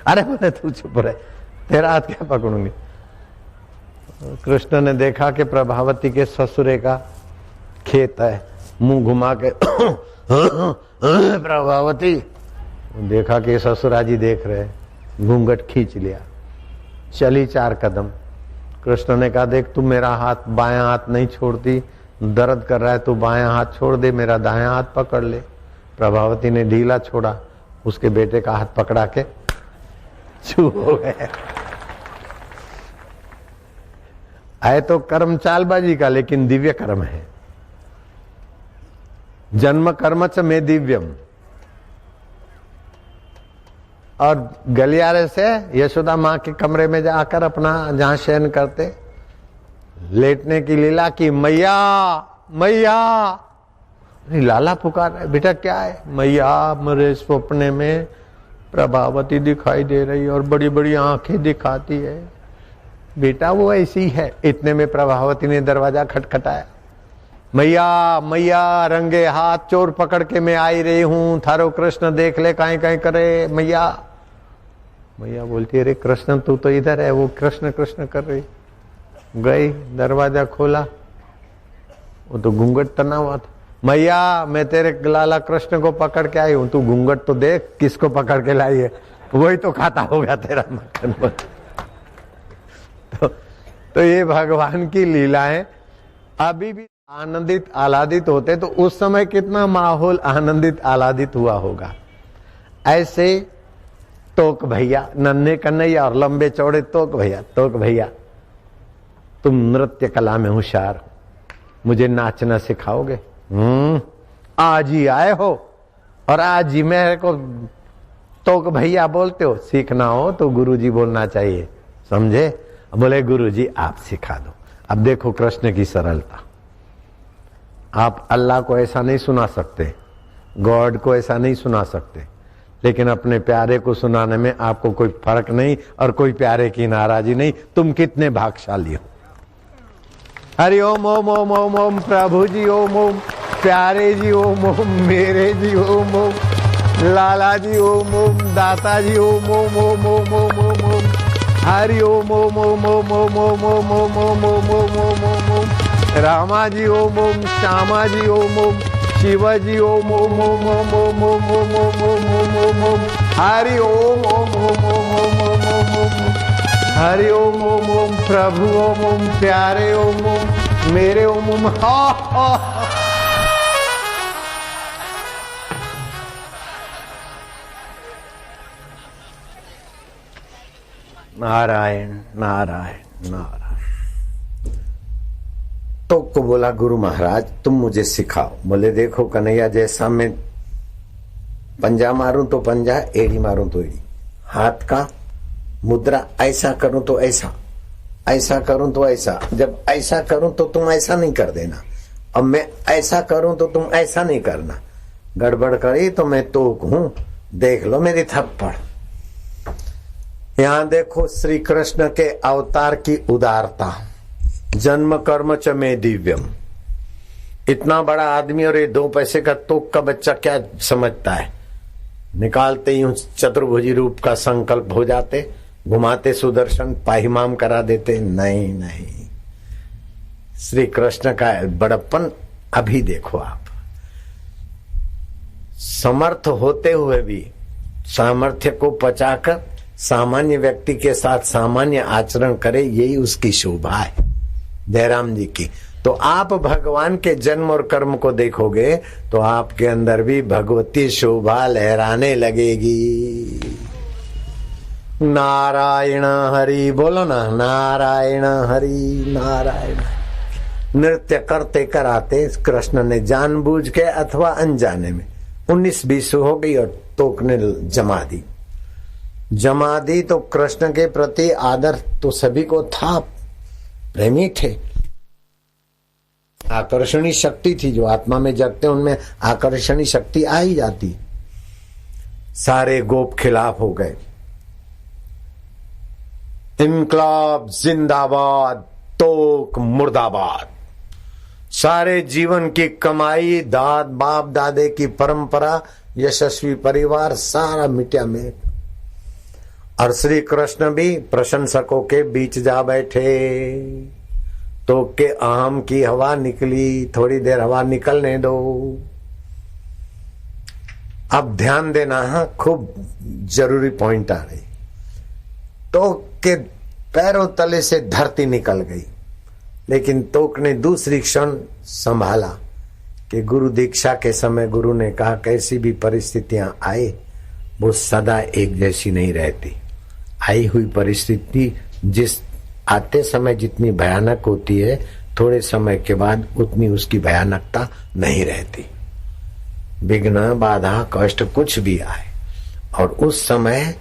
अरे बोले तू चुप रहे, तेरा हाथ क्या पकड़ूंगी। कृष्ण ने देखा कि प्रभावती के ससुरे का खेत है, मुंह घुमा के प्रभावती, देखा कि ससुराजी देख रहे, घूंघट खींच लिया, चली 4 कदम। कृष्ण ने कहा देख तू मेरा हाथ, बायां हाथ नहीं छोड़ती, दर्द कर रहा है, तू बायां हाथ छोड़ दे, मेरा दायां हाथ पकड़ ले। प्रभावती ने ढीला छोड़ा, उसके बेटे का हाथ पकड़ा के चुप हो गए। आए तो कर्म चालबाजी का, लेकिन दिव्य कर्म है। जन्म कर्म च में दिव्यम। और गलियारे से यशोदा माँ के कमरे में जाकर अपना जहां शयन करते, लेटने की लीला की, मैया मैया लाला पुकार रहा है, बेटा क्या है? मैया मेरे सपने में प्रभावती दिखाई दे रही और बड़ी बड़ी आंखें दिखाती है। बेटा वो ऐसी है। इतने में प्रभावती ने दरवाजा खटखटाया। मैया मैया रंगे हाथ चोर पकड़ के मैं आई रही हूं, थारो कृष्ण देख ले काई काई करे मैया। मैया बोलती अरे कृष्ण तू तो इधर है। वो कृष्ण कृष्ण कर रही। गई, दरवाजा खोला, वो तो घूंघट तना हुआ था। मैया मैं तेरे लाला कृष्ण को पकड़ के आई हूं, तू घूंघट तो देख किसको पकड़ के लाई है, वही तो खाता होगा तेरा मक्खन। तो ये भगवान की लीलाएं अभी भी आनंदित आह्लादित होते, तो उस समय कितना माहौल आनंदित आह्लादित हुआ होगा। ऐसे तोक भैया, नन्हे कन्हैया और लंबे चौड़े तोक भैया तुम नृत्य कला में होशियार हो, मुझे नाचना सिखाओगे? आज ही आए हो और आज ही मेरे को तोक भैया बोलते हो। सीखना हो तो गुरुजी बोलना चाहिए, समझे? बोले गुरुजी आप सिखा दो। अब देखो कृष्ण की सरलता। आप अल्लाह को ऐसा नहीं सुना सकते, गॉड को ऐसा नहीं सुना सकते, लेकिन अपने प्यारे को सुनाने में आपको कोई फर्क नहीं और कोई प्यारे की नाराजी नहीं। तुम कितने भाग्यशाली हो। हरि ओम ओम ओम ओम ओम प्रभु जी ओम ओम, प्यारे जी ओम ओम, मेरे जी ओम ओम, लाला जी ओम ओम, दाता जी ओम ओम ओम ओम ओम ओम ओम, हरि ओम ओम ओम ओम ओम ओम ओम ओम ओम ओम ओम ओम ओम, रामा जी ओम ओम, श्यामा जी ओम ओम, शिवा जी ओम ओम ओम ओम ओम ओम ओम ओम ओम ओम ओम, हरि ओम ओम ओम ओम ओम ओम ओम ओम, हरि ओम ओम ओम, प्रभु ओम ओम, प्यारे ओम ओम, मेरे ओम ओम। नारायण नारायण नारायण। तो को बोला गुरु महाराज तुम मुझे सिखाओ। बोले देखो कन्हैया, जैसा मैं पंजा मारूं तो पंजा, एड़ी मारूं तो एड़ी, हाथ का मुद्रा ऐसा करूं तो ऐसा, ऐसा करूं तो ऐसा, जब ऐसा करूं तो तुम ऐसा नहीं कर देना, अब मैं ऐसा करूं तो तुम ऐसा नहीं करना। गड़बड़ करी तो मैं तोक हूं, देख लो मेरी थप्पड़। यहां देखो श्री कृष्ण के अवतार की उदारता। जन्म कर्म च में दिव्यम। इतना बड़ा आदमी और ये 2 पैसे का तोक का बच्चा क्या समझता है? निकालते ही चतुर्भुजी रूप का संकल्प हो जाते, घुमाते सुदर्शन, पाहिमाम करा देते। नहीं नहीं, श्री कृष्ण का बड़प्पन अभी देखो आप। समर्थ होते हुए भी सामर्थ्य को पचाकर सामान्य व्यक्ति के साथ सामान्य आचरण करे, यही उसकी शोभा है जयराम जी की। तो आप भगवान के जन्म और कर्म को देखोगे तो आपके अंदर भी भगवती शोभा लहराने लगेगी। नारायण हरि बोलो ना, नारायण हरि नारायण। नृत्य करते कराते कृष्ण ने जानबूझ के अथवा अनजाने में 19-20 हो गई और तोक ने जमा दी। तो कृष्ण के प्रति आदर तो सभी को था, प्रेमी थे, आकर्षणी शक्ति थी। जो आत्मा में जगते उनमें आकर्षणी शक्ति आ ही जाती। सारे गोप खिलाफ हो गए। इनकलाब जिंदाबाद, तोक मुर्दाबाद। सारे जीवन की कमाई, दाद बाप दादे की परंपरा, यशस्वी परिवार सारा मिट्या में। और श्री कृष्ण भी प्रशंसकों के बीच जा बैठे। तो के आम की हवा निकली, थोड़ी देर हवा निकलने दो। अब ध्यान देना, हाँ खूब जरूरी पॉइंट आ रही। तो के पैरों तले से धरती निकल गई, लेकिन तोक ने दूसरी क्षण संभाला कि गुरु दीक्षा के समय गुरु ने कहा कैसी भी परिस्थितियां आए वो सदा एक जैसी नहीं रहती। आई हुई परिस्थिति जिस आते समय जितनी भयानक होती है, थोड़े समय के बाद उतनी उसकी भयानकता नहीं रहती। विघ्न बाधा कष्ट कुछ भी आए और उस समय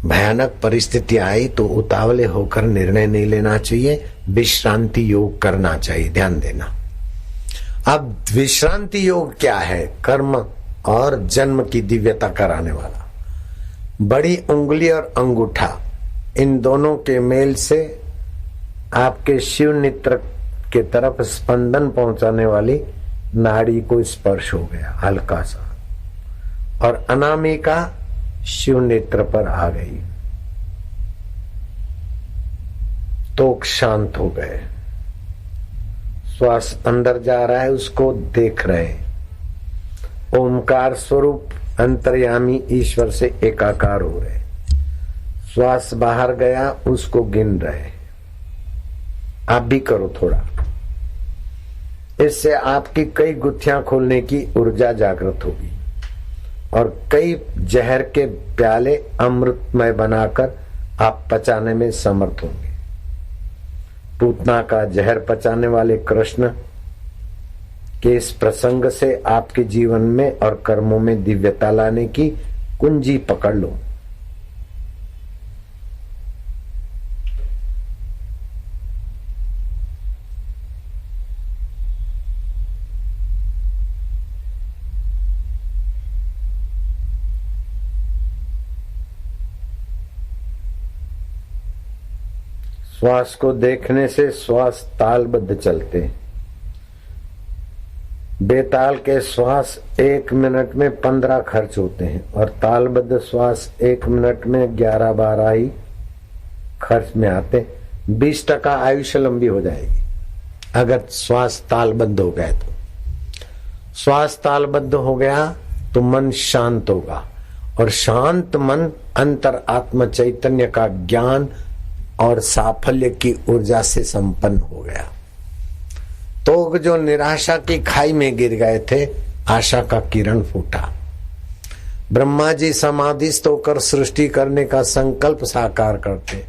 भयानक परिस्थिति आई तो उतावले होकर निर्णय नहीं लेना चाहिए, विश्रांति योग करना चाहिए। ध्यान देना। अब विश्रांति योग क्या है? कर्म और जन्म की दिव्यता कराने वाला। बड़ी उंगली और अंगूठा, इन दोनों के मेल से आपके शिव नेत्र के तरफ स्पंदन पहुंचाने वाली नाड़ी को स्पर्श हो गया हल्का सा, और अनामिका शिव नेत्र पर आ गई, तो शांत हो गए। श्वास अंदर जा रहा है, उसको देख रहे। ओमकार स्वरूप अंतर्यामी ईश्वर से एकाकार हो रहे। श्वास बाहर गया, उसको गिन रहे। आप भी करो थोड़ा, इससे आपकी कई गुत्थियां खोलने की ऊर्जा जागृत होगी और कई जहर के प्याले अमृतमय बनाकर आप पचाने में समर्थ होंगे। पूतना का जहर पचाने वाले कृष्ण के इस प्रसंग से आपके जीवन में और कर्मों में दिव्यता लाने की कुंजी पकड़ लो। श्वास को देखने से श्वास तालबद्ध चलते हैं। बेताल के श्वास 1 मिनट में 15 खर्च होते हैं और तालबद्ध श्वास 1 मिनट में 11-12 ही खर्च में आते। 20% आयुष्य लंबी हो जाएगी अगर श्वास तालबद्ध हो गया तो। श्वास तालबद्ध हो गया तो मन शांत होगा और शांत मन अंतर आत्म चैतन्य का ज्ञान और साफल्य की ऊर्जा से संपन्न हो गया। तो जो निराशा की खाई में गिर गए थे, आशा का किरण फूटा। ब्रह्मा जी समाधिस्थ होकर सृष्टि करने का संकल्प साकार करते।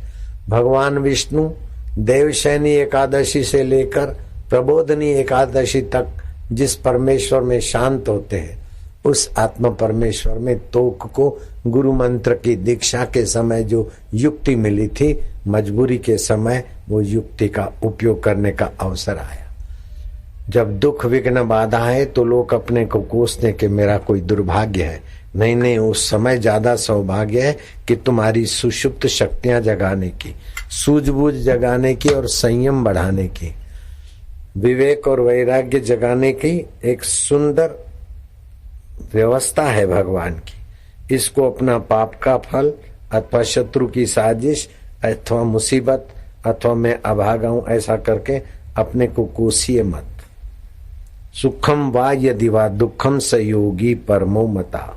भगवान विष्णु देवशयनी एकादशी से लेकर प्रबोधनी एकादशी तक जिस परमेश्वर में शांत होते हैं, उस आत्म परमेश्वर में तोक को गुरु मंत्र की दीक्षा के समय जो युक्ति मिली थी, मजबूरी के समय वो युक्ति का उपयोग करने का अवसर आया। जब दुख विघ्न बाधा है तो लोग अपने को कोसने के मेरा कोई दुर्भाग्य है। नहीं नहीं, उस समय ज्यादा सौभाग्य है कि तुम्हारी सुषुप्त शक्तियां जगाने की, सूझबूझ जगाने की और संयम बढ़ाने की, विवेक और वैराग्य जगाने की एक सुंदर व्यवस्था है भगवान की। इसको अपना पाप का फल अथवा शत्रु की साजिश अथवा मुसीबत अथवा मैं अभागा हूं ऐसा करके अपने को कोसिए मत। सुखम वा यदि वा दुखम संयोगी परमो मता।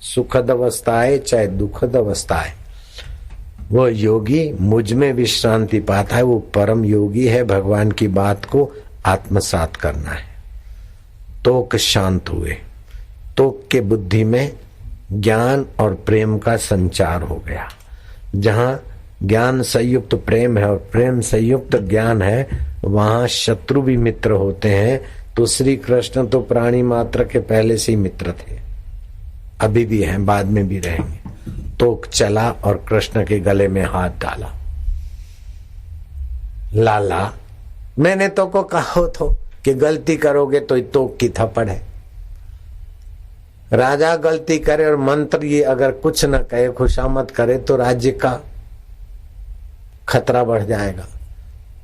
सुखद अवस्थाएं चाहे दुखद अवस्थाएं, वो योगी मुझ में विश्रांति पाता है, वो परम योगी है। भगवान की बात को आत्मसात करना है। तोक शांत हुए, तोक के बुद्धि में ज्ञान और प्रेम का संचार हो गया। जहां ज्ञान संयुक्त प्रेम है और प्रेम संयुक्त ज्ञान है, वहां शत्रु भी मित्र होते हैं। तो श्री कृष्ण तो प्राणी मात्र के पहले से ही मित्र थे, अभी भी हैं, बाद में भी रहेंगे। तोक चला और कृष्ण के गले में हाथ डाला। लाला, मैंने तो को कहा तो कि गलती करोगे तो तोक की थप्पड़ है। राजा गलती करे और मंत्री अगर कुछ न कहे, खुशामद करे, तो राज्य का खतरा बढ़ जाएगा।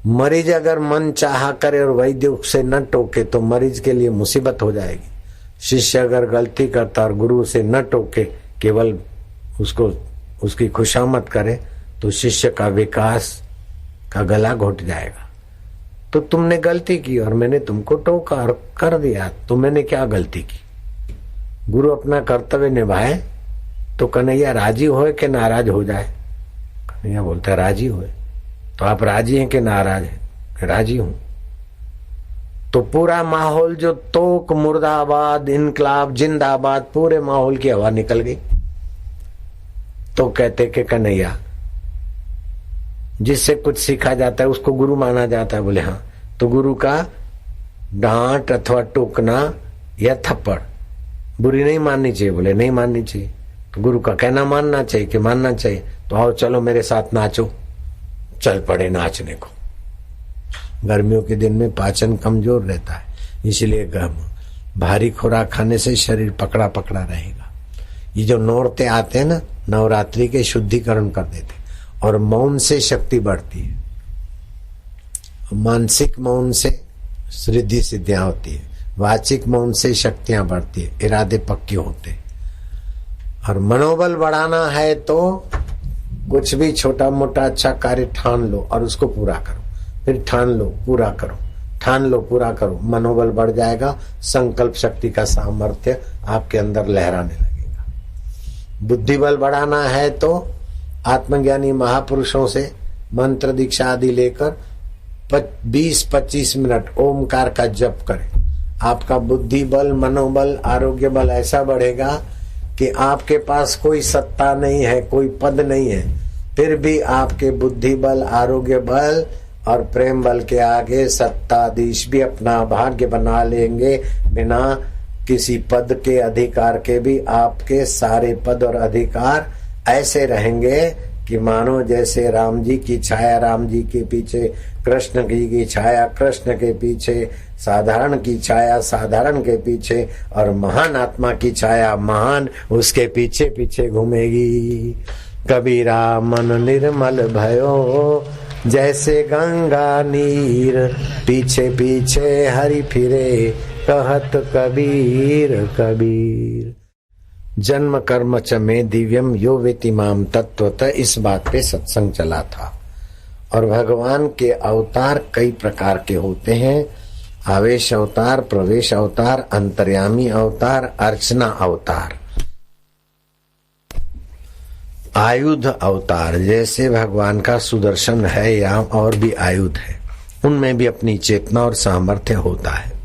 मरीज अगर मन चाहा करे और वैद्य उसे न टोके तो मरीज के लिए मुसीबत हो जाएगी। शिष्य अगर गलती करता और गुरु से न टोके, केवल उसको उसकी खुशामद करे, तो शिष्य का विकास का गला घोट जाएगा। तो तुमने गलती की और मैंने तुमको टोका और कर दिया, तो मैंने क्या गलती की? गुरु अपना कर्तव्य निभाए तो कन्हैया राजी होए कि नाराज हो जाए? कन्हैया बोलता राजी होए। तो आप राजी हैं कि नाराज हैं? राजी हूं। तो पूरा माहौल जो तोक मुर्दाबाद इनकलाब जिंदाबाद, पूरे माहौल की हवा निकल गई। तो कहते कि कन्हैया, जिससे कुछ सीखा जाता है उसको गुरु माना जाता है। बोले हाँ। तो गुरु का डांट अथवा टोकना या थप्पड़ बुरी नहीं माननी चाहिए। बोले नहीं माननी चाहिए। तो गुरु का कहना मानना चाहिए कि मानना चाहिए। तो आओ चलो मेरे साथ नाचो। चल पड़े नाचने को। गर्मियों के दिन में पाचन कमजोर रहता है, इसलिए भारी खुराक खाने से शरीर पकड़ा पकड़ा रहेगा। ये जो नौरते आते हैं ना, नवरात्रि के शुद्धिकरण कर देते, और मौन से शक्ति बढ़ती है। मानसिक मौन से रिद्धि सिद्धियां होती है, वाचिक मौन से शक्तियां बढ़ती है, इरादे पक्के होते। और मनोबल बढ़ाना है तो कुछ भी छोटा मोटा अच्छा कार्य ठान लो और उसको पूरा करो, फिर ठान लो पूरा करो, ठान लो पूरा करो, मनोबल बढ़ जाएगा। संकल्प शक्ति का सामर्थ्य आपके अंदर लहराने लगेगा। बुद्धि बल बढ़ाना है तो आत्मज्ञानी महापुरुषों से मंत्र दीक्षा आदि लेकर 20-25 मिनट ओमकार का जप करें। आपका बुद्धि बल, मनोबल, आरोग्य बल ऐसा बढ़ेगा कि आपके पास कोई सत्ता नहीं है, कोई पद नहीं है, फिर भी आपके बुद्धि बल, आरोग्य बल और प्रेम बल के आगे सत्ताधीश भी अपना भाग्य बना लेंगे। बिना किसी पद के अधिकार के भी आपके सारे पद और अधिकार ऐसे रहेंगे कि मानो जैसे राम जी की छाया राम जी के पीछे, कृष्ण की छाया कृष्ण के पीछे, साधारण की छाया साधारण के पीछे, और महान आत्मा की छाया महान उसके पीछे पीछे घूमेगी। कबीरा मन निर्मल भयो जैसे गंगा नीर, पीछे पीछे हरि फिरे कहत कबीर कबीर। जन्म कर्म च में दिव्यम यो वेति माम तत्वतः, इस बात पे सत्संग चला था। और भगवान के अवतार कई प्रकार के होते हैं। आवेश अवतार, प्रवेश अवतार, अंतर्यामी अवतार, अर्चना अवतार, आयुध अवतार। जैसे भगवान का सुदर्शन है या और भी आयुध है, उनमें भी अपनी चेतना और सामर्थ्य होता है।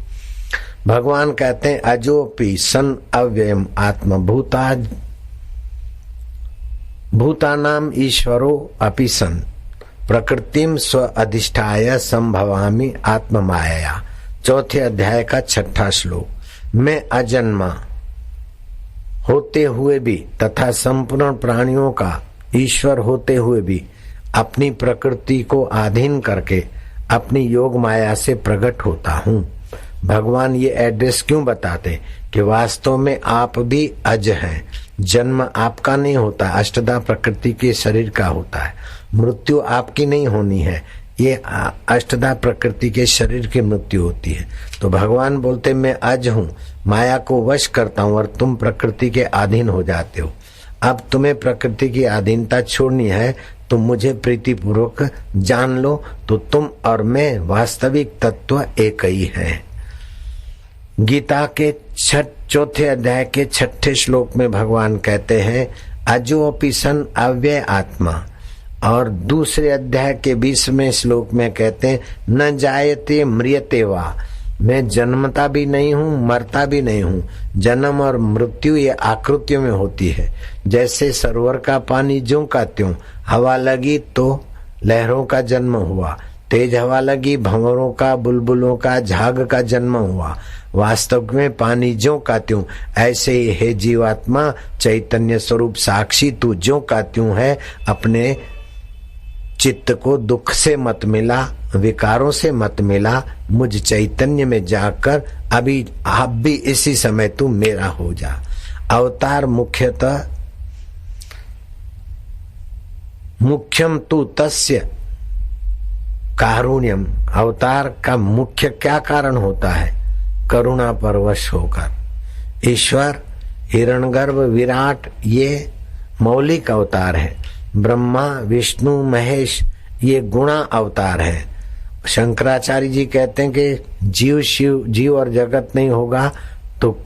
भगवान कहते हैं अजोपि सन अव्ययम आत्मभूता भूतानाम ईश्वरो अपि सन प्रकृतिम स्व अधिष्ठाय संभवामि आत्म माया। चौथे अध्याय का 6वां श्लोक। मैं अजन्मा होते हुए भी तथा संपूर्ण प्राणियों का ईश्वर होते हुए भी अपनी प्रकृति को अधीन करके अपनी योग माया से प्रकट होता हूँ। भगवान ये एड्रेस क्यों बताते कि वास्तव में आप भी अज हैं। जन्म आपका नहीं होता, अष्टधा प्रकृति के शरीर का होता है। मृत्यु आपकी नहीं होनी है, ये अष्टधा प्रकृति के शरीर की मृत्यु होती है। तो भगवान बोलते मैं अज हूँ, माया को वश करता हूँ और तुम प्रकृति के अधीन हो जाते हो। अब तुम्हें प्रकृति की अधीनता छोड़नी है तो मुझे प्रीतिपूर्वक जान लो, तो तुम और मैं वास्तविक तत्व एक ही है। गीता के 4 अध्याय के 6 श्लोक में भगवान कहते हैं अजोपि सन अव्यय आत्मा, और दूसरे अध्याय के 20वें श्लोक में कहते हैं न जायते म्रियते वा, मैं जन्मता भी नहीं हूँ मरता भी नहीं हूँ। जन्म और मृत्यु ये आकृतियों में होती है। जैसे सरोवर का पानी ज्यों का त्यों, हवा लगी तो लहरों का जन्म हुआ, तेज हवा लगी भंवरों का, बुलबुलों का, झाग का जन्म हुआ। वास्तव में पानी ज्यों का त्यों, ऐसे ही है जीवात्मा चैतन्य स्वरूप साक्षी, तू ज्यों का त्यों है। अपने चित्त को दुख से मत मिला, विकारों से मत मिला, मुझ चैतन्य में जाकर अभी आप भी इसी समय तू मेरा हो जा। अवतार मुख्यतः मुख्यम तू तस्य कारुण्यम, अवतार का मुख्य क्या कारण होता है? करुणा परवश होकर। ईश्वर, हिरण्यगर्भ, विराट ये मौलिक अवतार है। ब्रह्मा, विष्णु, महेश ये गुणा अवतार है। शंकराचार्य जी कहते हैं कि जीव और जगत नहीं होगा तो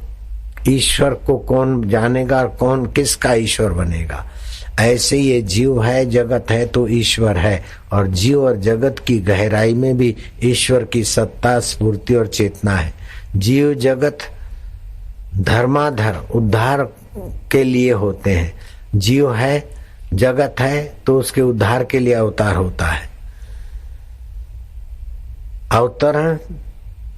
ईश्वर को कौन जानेगा और कौन किसका ईश्वर बनेगा। ऐसे ये जीव है, जगत है तो ईश्वर है, और जीव और जगत की गहराई में भी ईश्वर की सत्ता, स्फूर्ति और चेतना है। जीव जगत धर्माधर उद्धार के लिए होते हैं। जीव है, जगत है तो उसके उद्धार के लिए अवतार होता है। अवतरण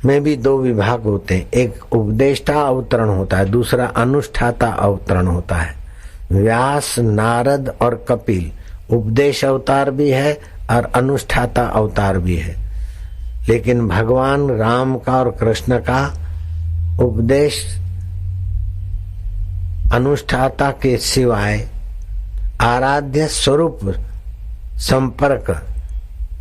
में भी 2 विभाग होते हैं, एक उपदेष्टा अवतरण होता है, दूसरा अनुष्ठाता अवतरण होता है। व्यास, नारद और कपिल उपदेश अवतार भी है और अनुष्ठाता अवतार भी है। लेकिन भगवान राम का और कृष्ण का उपदेश अनुष्ठाता के सिवाय आराध्य स्वरूप संपर्क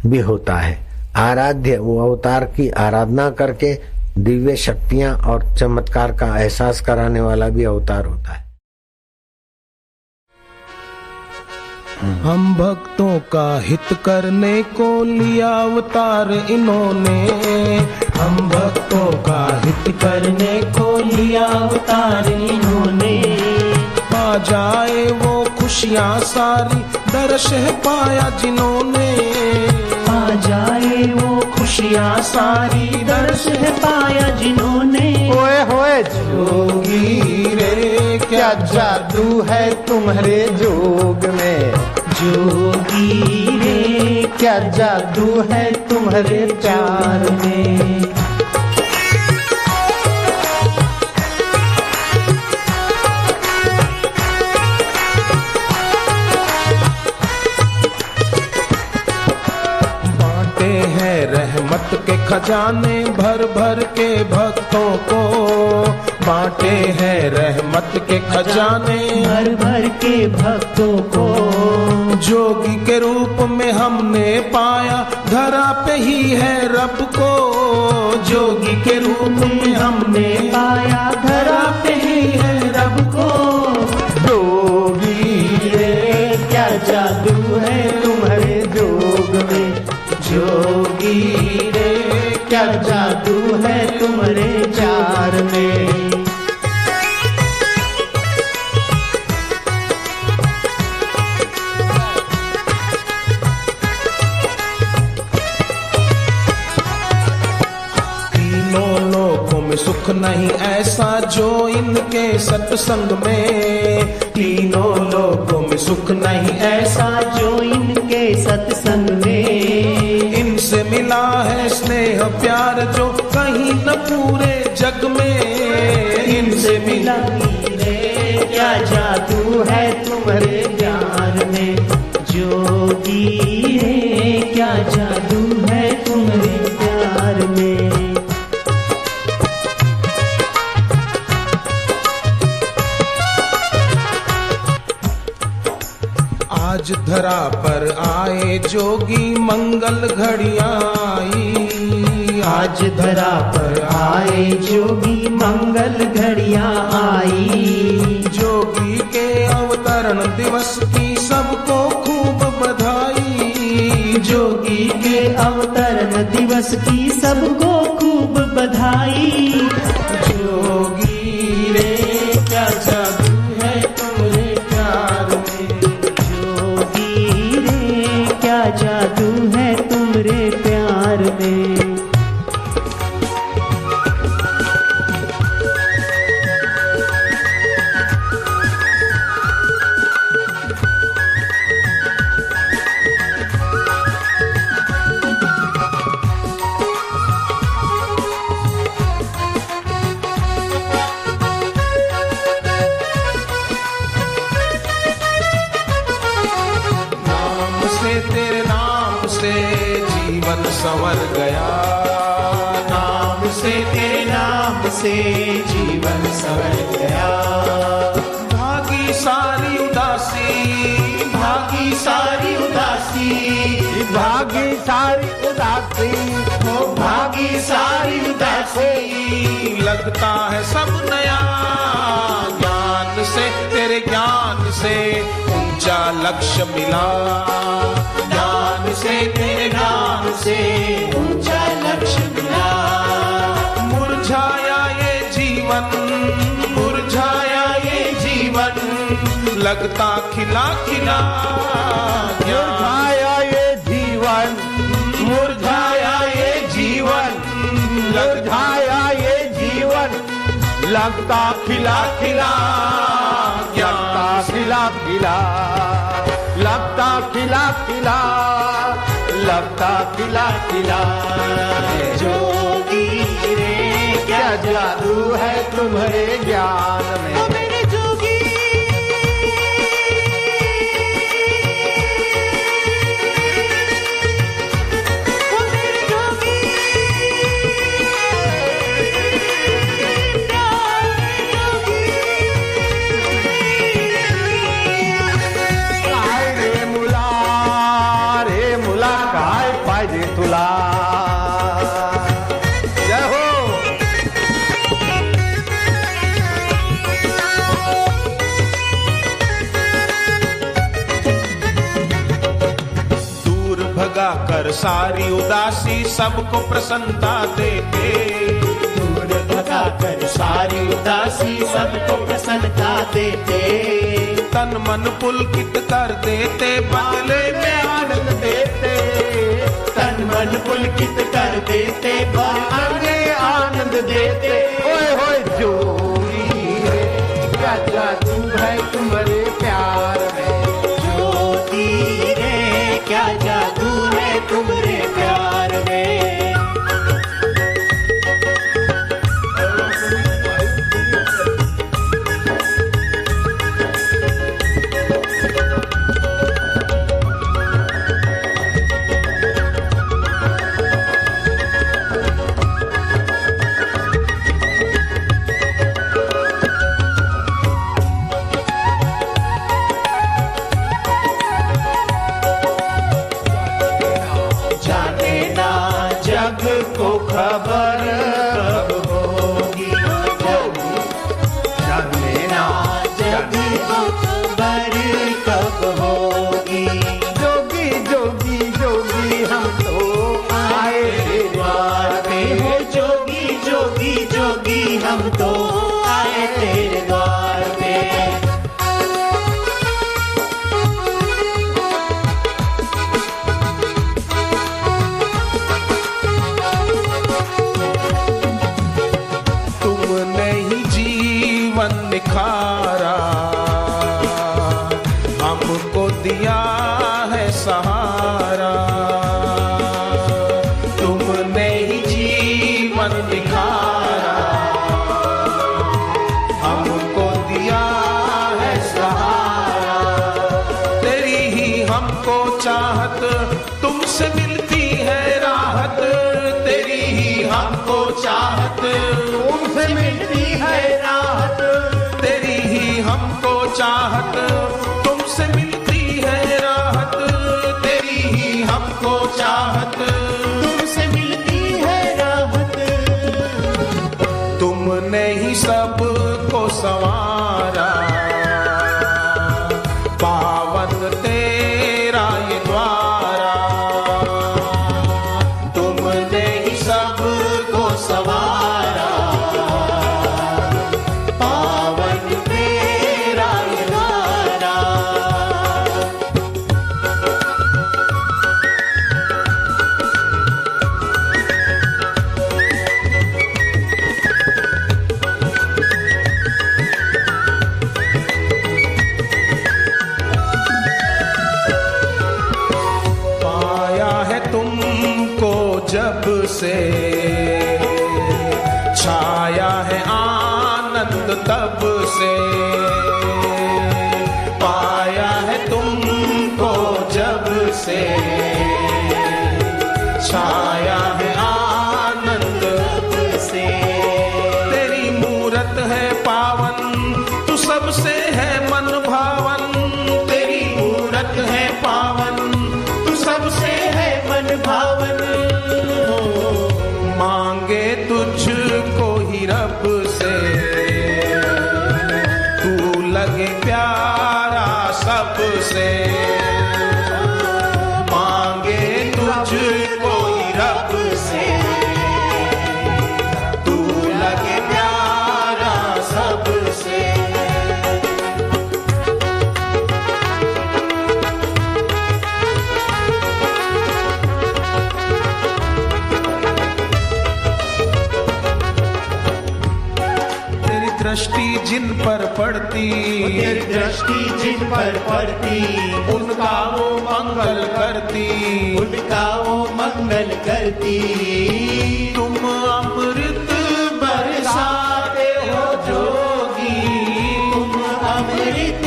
भी होता है। आराध्य वो अवतार की आराधना करके दिव्य शक्तियां और चमत्कार का एहसास कराने वाला भी अवतार होता है। हम भक्तों का हित करने को लिया अवतार इन्होंने, हम भक्तों का हित करने को लिया अवतार इन्होंने। आ जाए वो खुशियाँ सारी दर्श है पाया जिन्होंने, आ जाए वो खुशियाँ सारी दर्श है पाया जिन्होंने। ओए होए जोगी रे क्या जादू है तुम्हारे जोग में, जोगी रे क्या जादू है तुम्हारे प्यार में। रहमत के खजाने भर भर के भक्तों को, बांटे हैं रहमत के खजाने भर भर के भक्तों को। जोगी के रूप में हमने पाया धरा पे ही है रब को, जोगी के रूप में हमने पाया धरा पे ही है रब को। जोगी रे क्या जादू है तुम्हारे जोग में, जोगी रे क्या जादू है तुम्हारे प्यार में। तीनों लोकों में सुख नहीं ऐसा जो इनके सत्संग में, तीनों लोकों में सुख नहीं ऐसा जो इनके सत्संग में। इनसे मिला है स्नेह प्यार जो कहीं न पूरे जग में, इनसे मिला रे क्या जादू है तुम्हारे प्यार में। जोगी रे क्या जादू है तुम्हारे प्यार में। आज धरा पर आए जोगी मंगल घड़ियां आई, आज धरा पर आए जोगी मंगल घड़ियां आई। जोगी के अवतरण दिवस की सबको खूब बधाई, जोगी के अवतरण दिवस की सबको खूब बधाई। जोगी रे क्या जादू है तुम्हारे प्यार में, जोगी रे क्या जादू है तुम्हारे प्यार में। तेरे नाम से जीवन संवर गया, नाम से तेरे नाम से जीवन संवर गया। भागी सारी उदासी, भागी सारी उदासी, भागी सारी उदासी, हो भागी सारी उदासी। लगता है सब नया ज्ञान से, तेरे ज्ञान से ऊंचा लक्ष्य मिला, ज्ञान से तेरे ज्ञान से ऊंचा लक्ष्य मिला। मुरझाया ये जीवन, मुरझाया ये जीवन, लगता खिला खिला मुरझाया ये जीवन, मुरझाया ये जीवन, मुरझाया ये जीवन, लगता खिला खिला, लगता खिला खिला, लगता खिला खिला, लगता खिला खिला। जोगी रे क्या जादू है तुम्हारे ज्ञान में, मेरे जोगी। ओ मेरे जोगी भगाकर सारी उदासी सबको प्रसन्नता देते। दूर भगाकर सारी उदासी सबको प्रसन्नता देते। तन मन पुलकित कर देते, बदले में आनंद देते। तन मन पुलकित कर देते और आगे आनंद देते। ओए होए जोगी रे, क्या जादू है तुम्हारे प्यार में। ज्योति रे, क्या जादू है तुम्हारे प्यार में। जाने ना जग को खबर कब होगी। जाने ना जग को खबर कब होगी। जोगी जोगी जोगी हम तो आए रे द्वार पे। हो जोगी जोगी जोगी हम तो आए तेरे द्वार पे। तुमने ही जीवन निखारा, हमको दिया है सहारा। तुमने ही जीवन निखारा, हमको दिया है सहारा। तेरी ही हमको चाहत, तुमसे मिलती है राहत। तेरी ही हमको चाहत, तुमसे मिलती है राहत। तेरी ही हमको चाहत, तुमसे मिलती है राहत। तेरी ही हमको चाहत, तुमसे मिलती है राहत। तुमने ही सबको संवारा। पावन तेरा ये द्वारा, तुमने ही सबको संवारा। पावन तेरा ये द्वारा। पाया है तुमको जब से, छाया है आनंद तब से। पाया है तुमको जब से, छाया है आनंद तब से। तेरी मूरत है पावन, तू सबसे है मन भावन। तेरी मूरत है पावन, तू सबसे है मन भावन। मांगे तुझको ही रब से, तू लगे प्यारा सबसे। मांगे तुझको ही रब से, तू लगे प्यारा सबसे। तेरी दृष्टि जिन पर पड़ती, तेरी दृष्टि जिन पर पड़ती, उनका वो मंगल करती। उनका वो मंगल करती। तुम अमृत बरसाते हो जोगी, तुम अमृत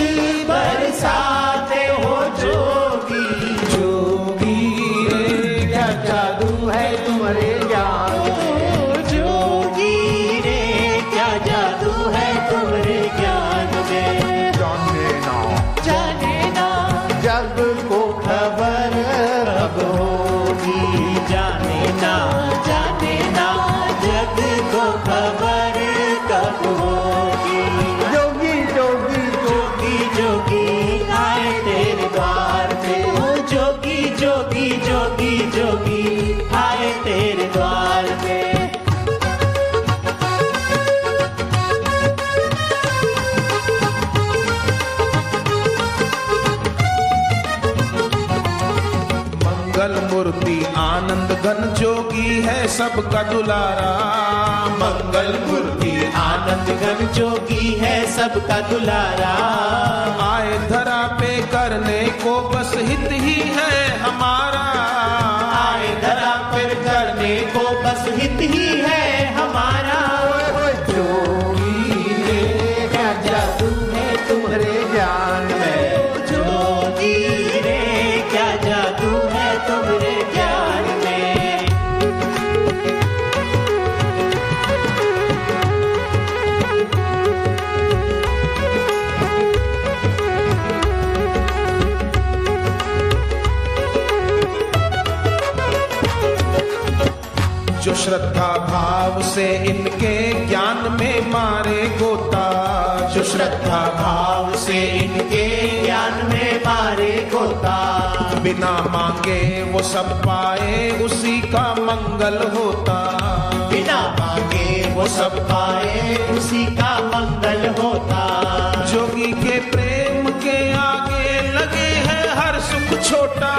बरसाते हो जोगी। जोगी रे, क्या जादू है तुम्हारे ज्ञान में। जोगी रे, क्या जादू है तुम्हारे ज्ञान में। जाने ना जग को खबर कब होगी। जाने ना जग को खबर कब होगी। जोगी जोगी जोगी जोगी आए तेरे द्वार पे। ओ जोगी जोगी जोगी मंगल मूर्ति आनंद घन जोगी है सबका दुलारा। मंगल मूर्ति आनंद घन जोगी है सबका दुलारा। आए धरा पे करने को बस हित ही है हमारा। आए धरा पर करने को बस हित ही है हमारा। जोगी रे क्या जादू है तुम्हारे ज्ञान में। जोगी रे क्या जादू है तुम्हारे ज्ञान में। जो श्रद्धा भाव से इनके ज्ञान में मारे गोता। जो श्रद्धा भाव से इनके ज्ञान में मारे गोता। बिना मांगे वो सब पाए उसी का मंगल होता। बिना मांगे वो सब पाए उसी का मंगल होता। जोगी के प्रेम के आगे लगे है हर सुख छोटा।